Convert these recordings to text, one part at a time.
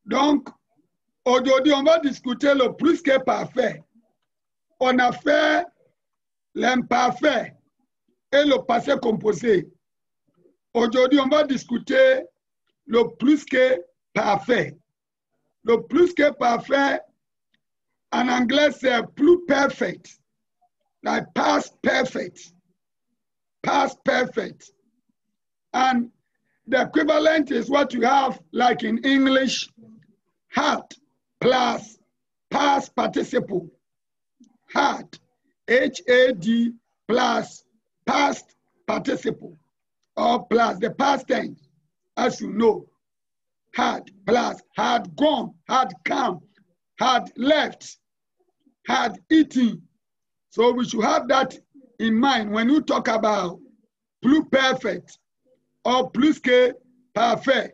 Donc, aujourd'hui, on va discuter le plus que parfait. On a fait l'imparfait et le passé composé. Aujourd'hui, on va discuter le plus que parfait. Le plus que parfait, en anglais, c'est plus perfect. Like past perfect. Past perfect. And the equivalent is what you have, like in English, had plus past participle. Had, H-A-D, plus past participle, or plus the past tense, as you know. Had, plus, had gone, had come, had left, had eaten. So we should have that in mind when you talk about plus perfect or plus que parfait.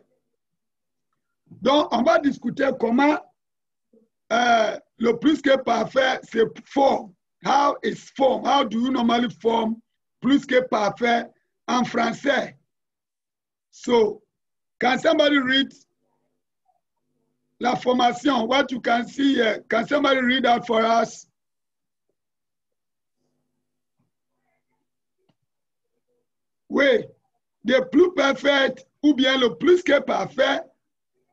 Donc, on va discuter comment le plus que parfait se forme. How it's formed. How do you normally form plus que parfait en français? So, can somebody read la formation? What you can see here? Can somebody read that for us? Oui, the plus perfect ou bien le plus que parfait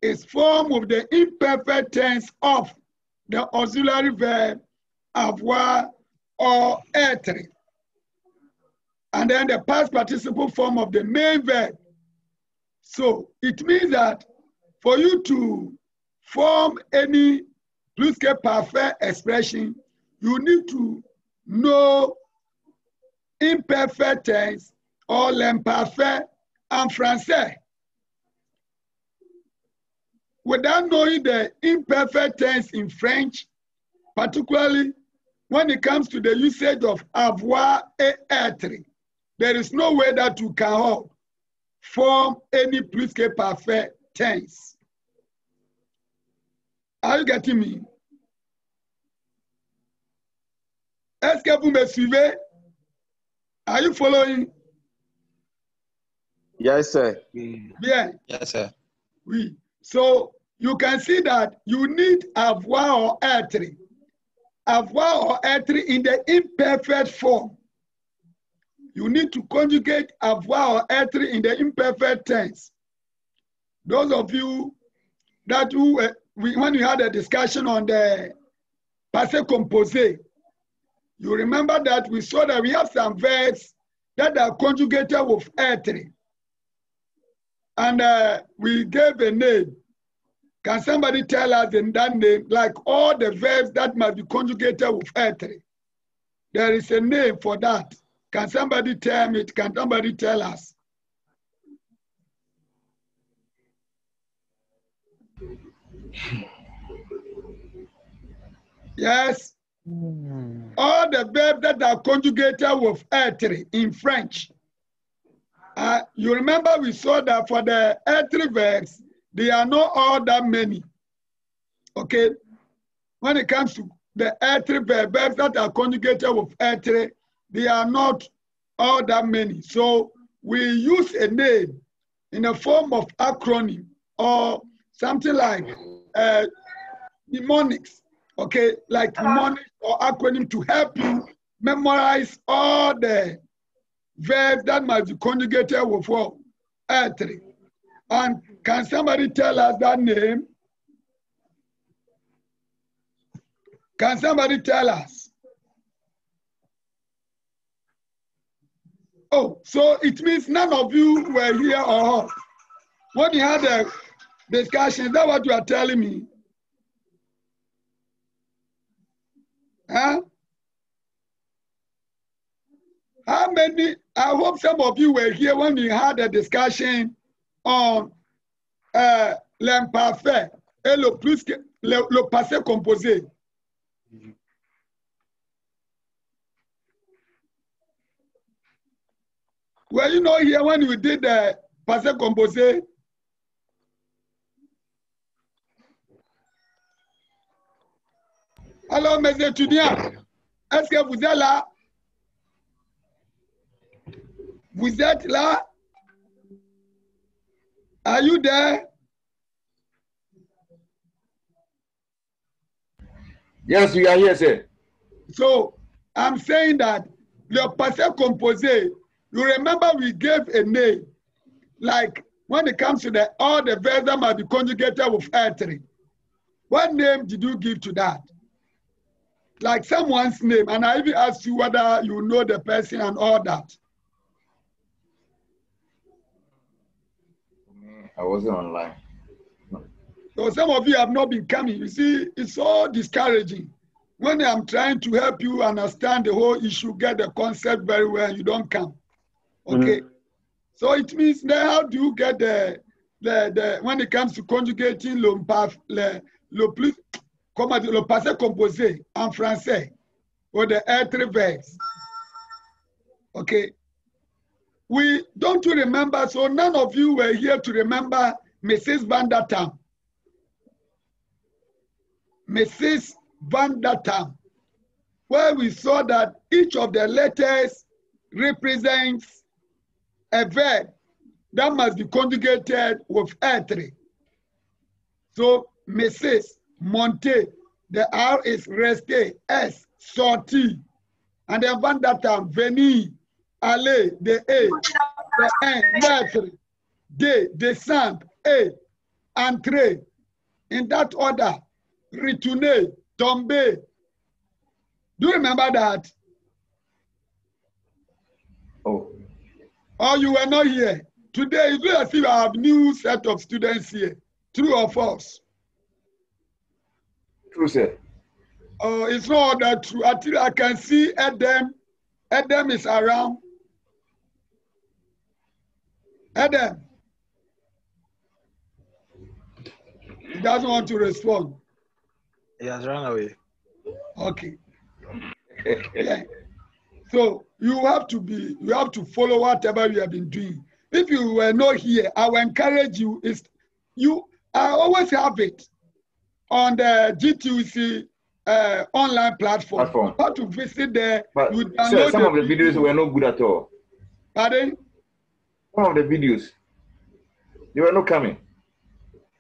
is formed with the imperfect tense of the auxiliary verb avoir or être. And then the past participle form of the main verb. So it means that for you to form any plus que parfait expression, you need to know imperfect tense or l'imparfait en français. Without knowing the imperfect tense in French, particularly when it comes to the usage of avoir et être, there is no way that you can form any plus que parfait tense. Are you getting me? Est-ce que vous me suivez? Are you following? Yes, sir. Bien. Yes, sir. Oui. So you can see that you need avoir or être. Avoir or être in the imperfect form. You need to conjugate avoir or être in the imperfect tense. Those of you that when we had a discussion on the passé composé, you remember that we saw that we have some verbs that are conjugated with être. And we gave a name. Can somebody tell us in that name, like all the verbs that must be conjugated with être? There is a name for that. Can somebody tell me? Can somebody tell us? Yes. All the verbs that are conjugated with être in French. You remember we saw that for the être verbs, they are not all that many. Okay? When it comes to the être verbs that are conjugated with être, they are not all that many. So we use a name in a form of acronym or something like mnemonics. Okay? Like mnemonics or acronym to help you memorize all the verbs that must be conjugated with what? Être. And can somebody tell us that name? Can somebody tell us? Oh, so it means none of you were here or when you had a discussion, is that what you are telling me? Huh? How many? I hope some of you were here when we had a discussion on l'imparfait et le passé composé. Were you not here when we did the passé composé? Alors, mes étudiants, est-ce que vous êtes là? Vous êtes là? Are you there? Yes, we are here, sir. So I'm saying that le passé composé, you remember we gave a name, like when it comes to all the verbs that might be conjugated with être. What name did you give to that? Like someone's name, and I even asked you whether you know the person and all that. I wasn't online. So some of you have not been coming. You see, it's so discouraging. When I'm trying to help you understand the whole issue, get the concept very well, you don't come. Okay. So it means that how do you get the when it comes to conjugating le passé composé en français or the être verbs? Okay. We don't you remember? So none of you were here to remember Mrs. Van der Tam. Mrs. Van der Tam, where we saw that each of the letters represents a verb that must be conjugated with être. So, Mrs. monter, the R is resté, S, sorti, and then Van der Tam, venir, aller, the A, the N, mettre, D, descendre, A, entrer, in that order, retourner, tomber. Do you remember that? Oh. Or you were not here. Today, it's as if I have new set of students here. True or false? True, sir. Oh, it's not that true. Until I can see Adam. Adam is around. Adam. He doesn't want to respond. He has run away. Okay. Yeah. So you have to follow whatever you have been doing. If you were not here, I will encourage you. I always have it on the GTUC online platform. You have to visit there. But sir, some of the videos were not good at all. Pardon? Some of the videos, they were not coming.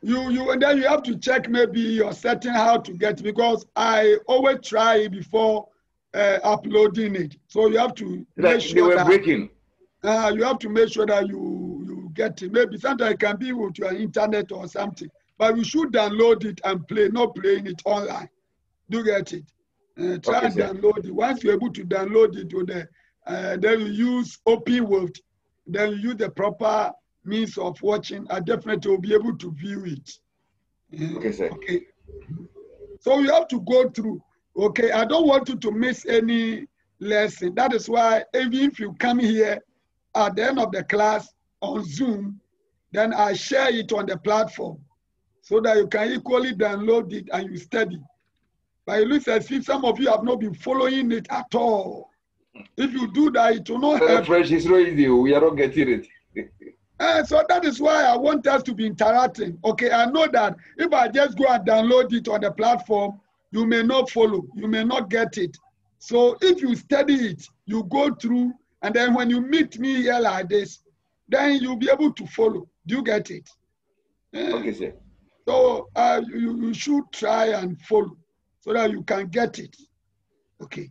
And then you have to check maybe your setting how to get, because I always try before uploading it. So you have to make sure they were breaking. You have to make sure that you get it. Maybe sometimes it can be with your internet or something, but you should download it and play, not playing it online. Do you get it? Try and download it. Once you're able to download it, then you use OpenWorld, then you use the proper means of watching. I definitely will be able to view it. Okay, sir. Okay. So you have to go through. Okay, I don't want you to miss any lesson. That is why even if you come here at the end of the class on Zoom, then I share it on the platform so that you can equally download it and you study. But it looks as if some of you have not been following it at all. If you do that, it will not help. Fresh is so easy. We are not getting it. So that is why I want us to be interacting. Okay, I know that if I just go and download it on the platform, you may not follow, you may not get it. So if you study it, you go through, and then when you meet me here like this, then you'll be able to follow. Do you get it? Okay, sir. So you should try and follow so that you can get it. Okay.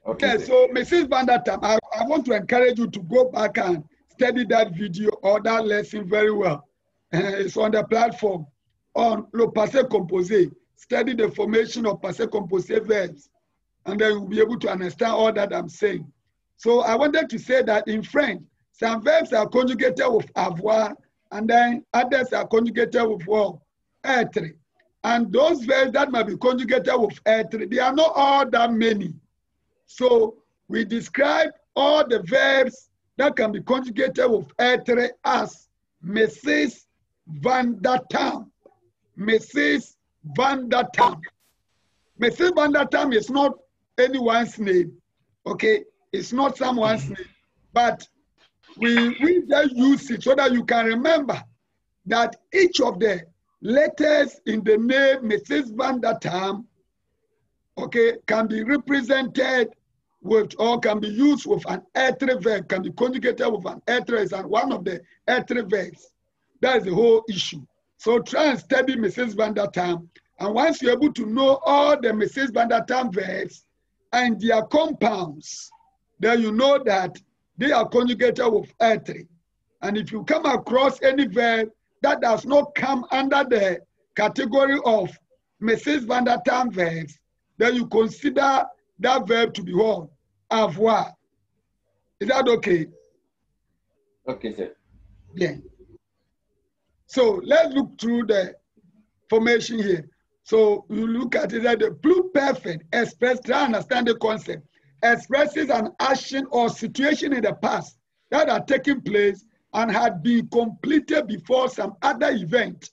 Okay. Yeah, so Mrs. Van der Tam, I want to encourage you to go back and study that video or that lesson very well. It's on the platform on le passé composé. Study the formation of passé composé verbs, and then you'll be able to understand all that I'm saying. So I wanted to say that in French, some verbs are conjugated with avoir, and then others are conjugated with what? Être. And those verbs that might be conjugated with être, they are not all that many. So we describe all the verbs that can be conjugated with être as Mrs. Van der Tam. Mrs. Van der Tam. Mrs. Van der Tam is not anyone's name, okay? It's not someone's name, but we just use it so that you can remember that each of the letters in the name Mrs. Van der Tam, okay, can be represented with, or can be used with an être verb, can be conjugated with an être, and one of the être verbs. That is the whole issue. So try and study Mrs. Van der Tam. And once you're able to know all the Mrs. Van der Tam verbs and their compounds, then you know that they are conjugated with R3. And if you come across any verb that does not come under the category of Mrs. Van der Tam verbs, then you consider that verb to be what? Avoir. Is that okay? Okay, sir. Yeah. So let's look through the formation here. So you look at it that the pluperfect express, try to understand the concept, expresses an action or situation in the past that are taking place and had been completed before some other event.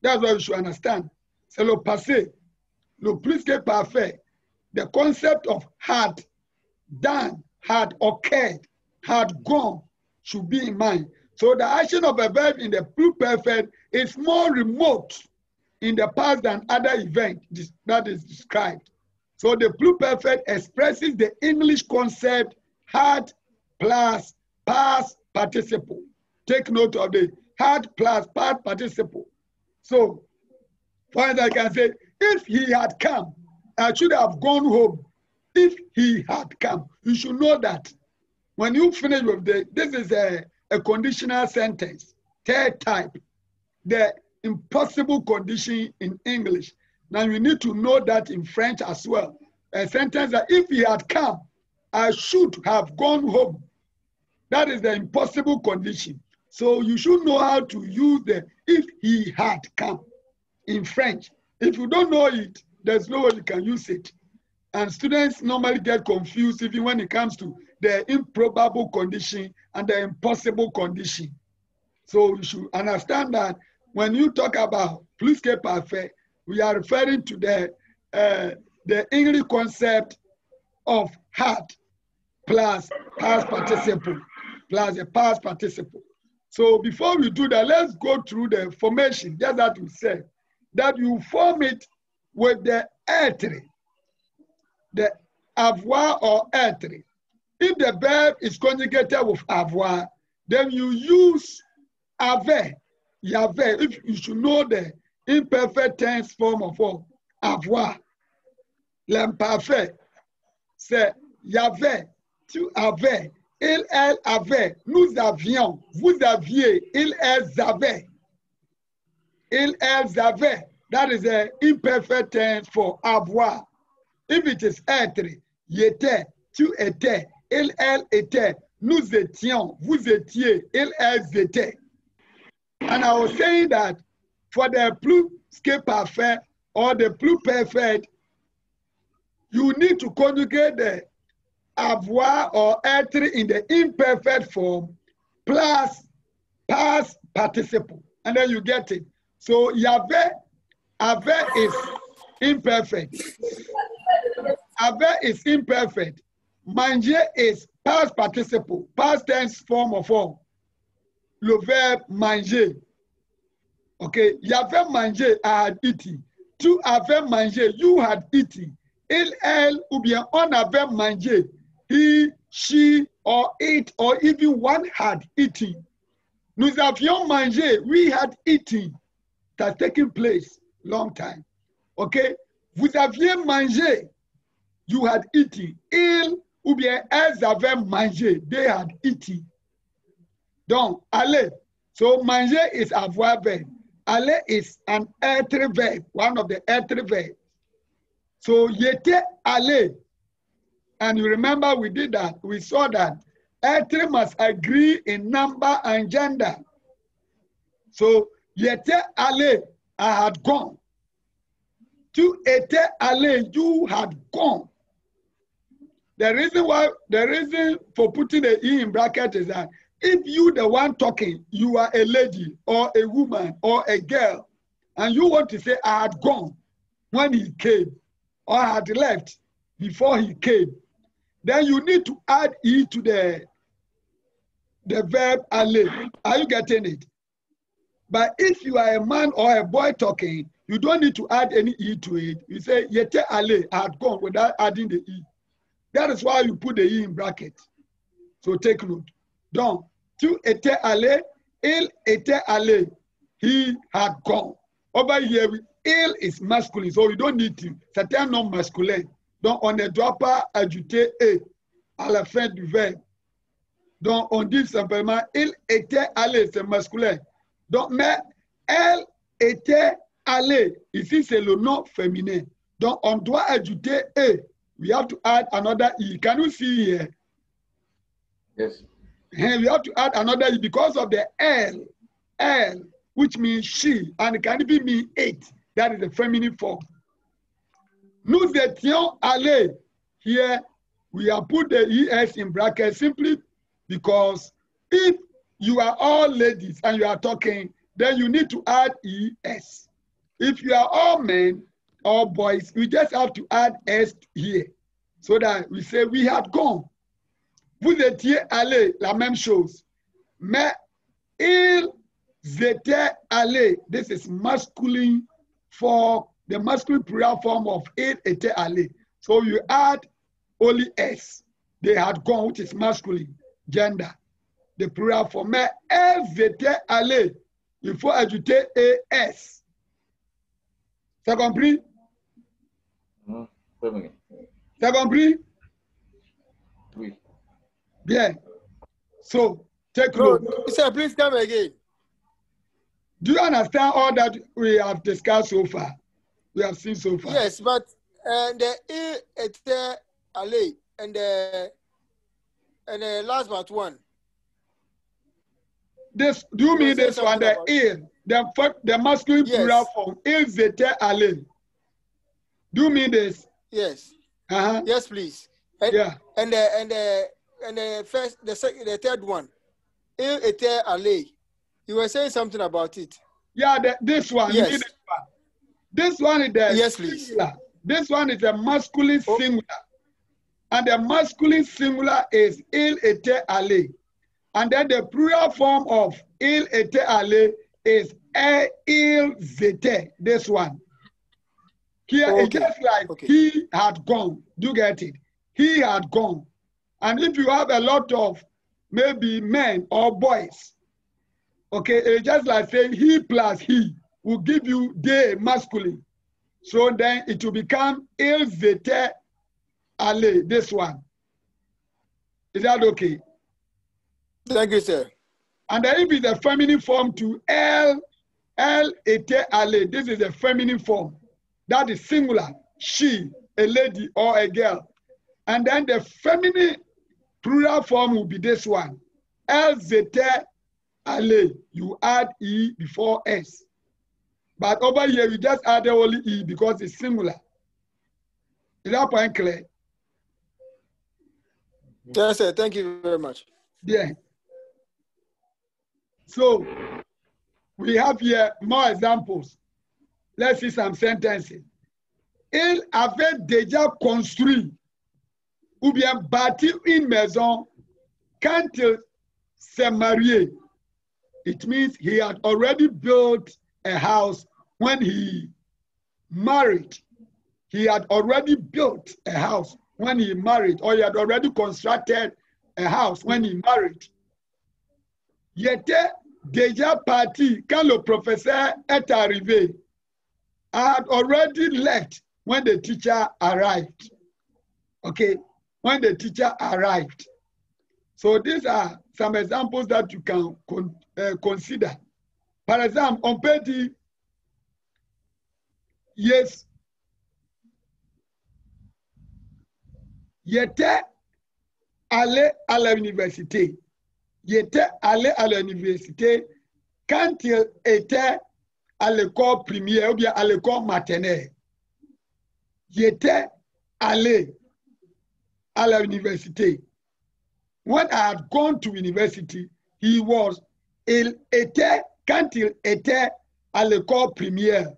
That's what you should understand. C'est le passé, le plus que parfait. The concept of had done, had occurred, had gone should be in mind. So the action of a verb in the pluperfect is more remote in the past than other event that is described. So the pluperfect expresses the English concept had plus past participle. Take note of the had plus past participle. So, for instance, I can say, if he had come, I should have gone home. If he had come, you should know that when you finish with this is a conditional sentence, third type, the impossible condition in English. Now you need to know that in French as well. A sentence that if he had come, I should have gone home. That is the impossible condition. So you should know how to use the if he had come in French. If you don't know it, there's no way you can use it. And students normally get confused even when it comes to the improbable condition and the impossible condition. So you should understand that when you talk about plus que parfait, we are referring to the English concept of had plus past participle plus a past participle. So before we do that, let's go through the formation. Just that we said that you form it with the être, the avoir or être. If the verb is conjugated with avoir, then you use avait, y'avait. If you should know the imperfect tense form of avoir. L'imparfait, c'est y'avait, tu avais, il, elle avait, nous avions, vous aviez, ils, elles avaient. Ils, elles avaient. That is the imperfect tense for avoir. If it is être, y'étais, tu étais, il, elle était, nous étions, vous étiez, ils, elles étaient. And I was saying that for the plus que parfait or the pluperfect, you need to conjugate the avoir or être in the imperfect form plus past participle. And then you get it. So y'avait, avait is imperfect. Avait is imperfect. Manger is past participle, past tense form of all. Le verbe manger. Okay, y'avait mangé, I had eaten. Tu avais mangé, you had eaten. Il, elle, ou bien on avait mangé. He, she, or it, or even one had eaten. Nous avions mangé, we had eaten. That's taking place long time. Okay? Vous aviez mangé, you had eaten. Il, ou bien elles avaient mangé, they had eaten. Donc, aller. So, manger is avoir verb. Aller is an être verb, one of the être verbs. So, y'était allé. And you remember we did that. We saw that être must agree in number and gender. So, y'était allé, I had gone. Tu étais allé, you had gone. The reason for putting the E in bracket is that if you the one talking, you are a lady or a woman or a girl, and you want to say, I had gone when he came, or I had left before he came, then you need to add E to the verb aller. Are you getting it? But if you are a man or a boy talking, you don't need to add any E to it. You say, y'était allé, I had gone, without adding the E. That is why you put the E in bracket. So take note. Donc, tu étais allé, il était allé. he had gone. Over here, il is masculine, so we don't need to. C'est un nom masculin. Donc, on ne doit pas ajouter e à la fin du verbe. Donc, on dit simplement, il était allé, c'est masculin. Donc, mais elle était allée. Ici, c'est le nom féminin. Donc, on doit ajouter e. We have to add another e. Can you see here? Yes. And we have to add another e because of the L, which means she, and it can even mean it. That is the feminine form. Nous étions allés. Here, we have put the es in brackets simply because if you are all ladies and you are talking, then you need to add es. If you are all men or boys, we just have to add s here. So that we say we had gone. Vous étiez allés, la même chose. Mais ils étaient allés. This is masculine for the masculine plural form of ils étaient allés. So you add only s. They had gone, which is masculine, gender. The plural form. Mais elles étaient allées. Il faut ajouter es. T'as compris? T'as compris? Oui. Bien. So, take a look. Sir, please come again. Do you understand all that we have discussed so far? We have seen so far. Yes, but the il était allé and the last but one. This, do you mean this one, the il, the masculine plural form, ils étaient allés? Do you mean this? Yes. Uh-huh. Yes, please. And, yeah. And the first, the third one, il était allé. You were saying something about it. Yeah, this one. Yes. You need this one. This one is the yes, please. Singular. This one is a masculine singular. And the masculine singular is il était allé. And then the plural form of il était allé is ils étaient. This one. Here it's just like he had gone. Do you get it? He had gone. And if you have a lot of maybe men or boys, okay, it's just like saying he plus he will give you they masculine. So then it will become ils étaient allés, this one. Is that okay? Thank you, sir. And then if it's a feminine form to elle était allée, this is a feminine form. That is singular, she, a lady or a girl. And then the feminine plural form will be this one. Elles étaient allées. You add e before s. But over here, you just add only e because it's singular. Is that point clear? Yes, sir. Thank you very much. Yeah. So, we have here more examples. Let's see some sentences. Il avait déjà construit ou bien bâti une maison quand il s'est marié. It means he had already built a house when he married. He had already built a house when he married, or he had already constructed a house when he married. Il était déjà parti quand le professeur est arrivé. I had already left when the teacher arrived. Okay, when the teacher arrived. So these are some examples that you can consider. Par exemple, on peut dire, yes, il était allé à l'université. Il était allé à l'université quand il était à l'école primaire ou bien à l'école maternelle. Il était allé à l'université. When I had gone to university, il était, quand il était à l'école primaire.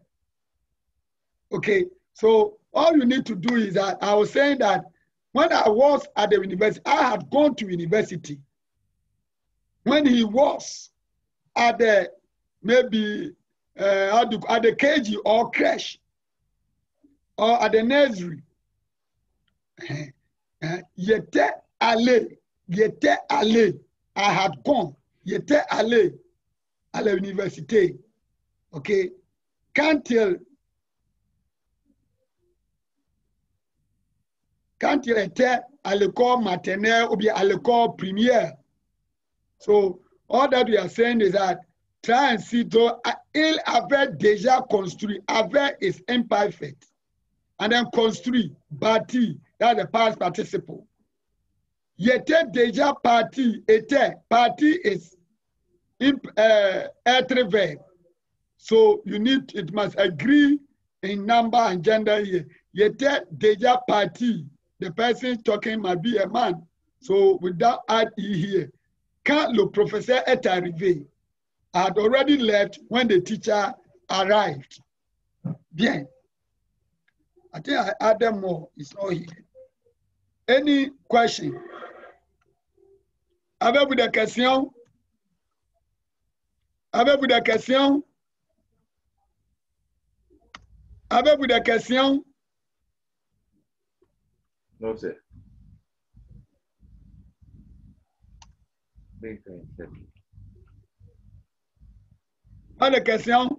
Okay, so all you need to do is that I was saying that when I was at the university, I had gone to university. When he was at the, maybe at the KG or creche or at the nursery, il était allé, I had gone, il était allé à l'université. Okay, quand il était à l'école maternelle ou bien à l'école primaire. So all that we are saying is that try and see though il avait déjà construit, avait is imperfect, and then construit, bâti, that's the past participle. Il était déjà parti, était, parti is être verb. So it must agree in number and gender here. Il était déjà parti. The person talking might be a man. So without add E here. Quand le professeur est arrivé, I had already left when the teacher arrived. Bien. I think I added more. It's not here. Any question? Avez-vous des questions? Avez-vous des questions? Avez-vous des questions? No, sir. Pas de questions?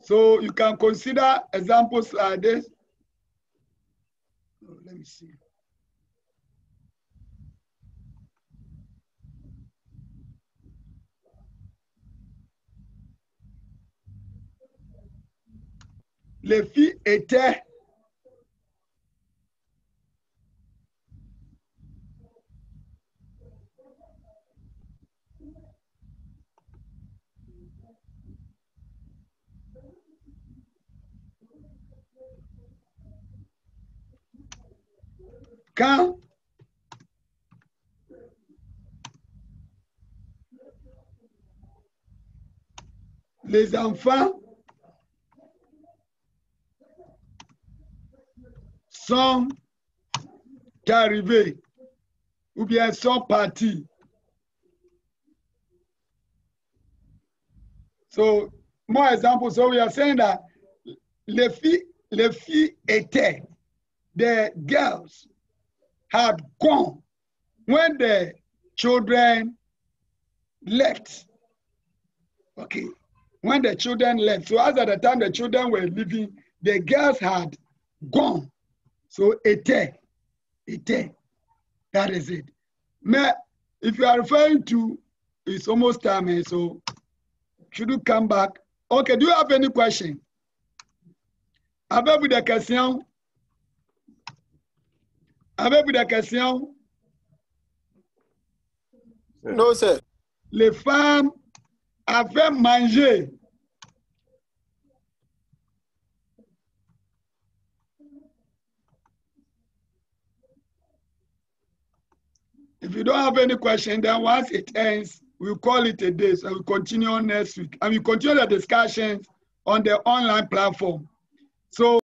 So you can consider examples like this. Oh, let me see. Les filles étaient quand les enfants sont arrivés ou bien sont partis. So, more examples. So we are saying that les filles étaient, the girls had gone when the children left. Okay, when the children left. So as at the time the children were leaving, the girls had gone. So était. That is it. Mais if you are referring to, it's almost time, so should you come back? Okay, do you have any question? Avez-vous des questions? Avez-vous des questions? No, sir. Les femmes avaient mangé. If you don't have any question, then once it ends, we'll call it a day. So we'll continue on next week. And we continue the discussions on the online platform. So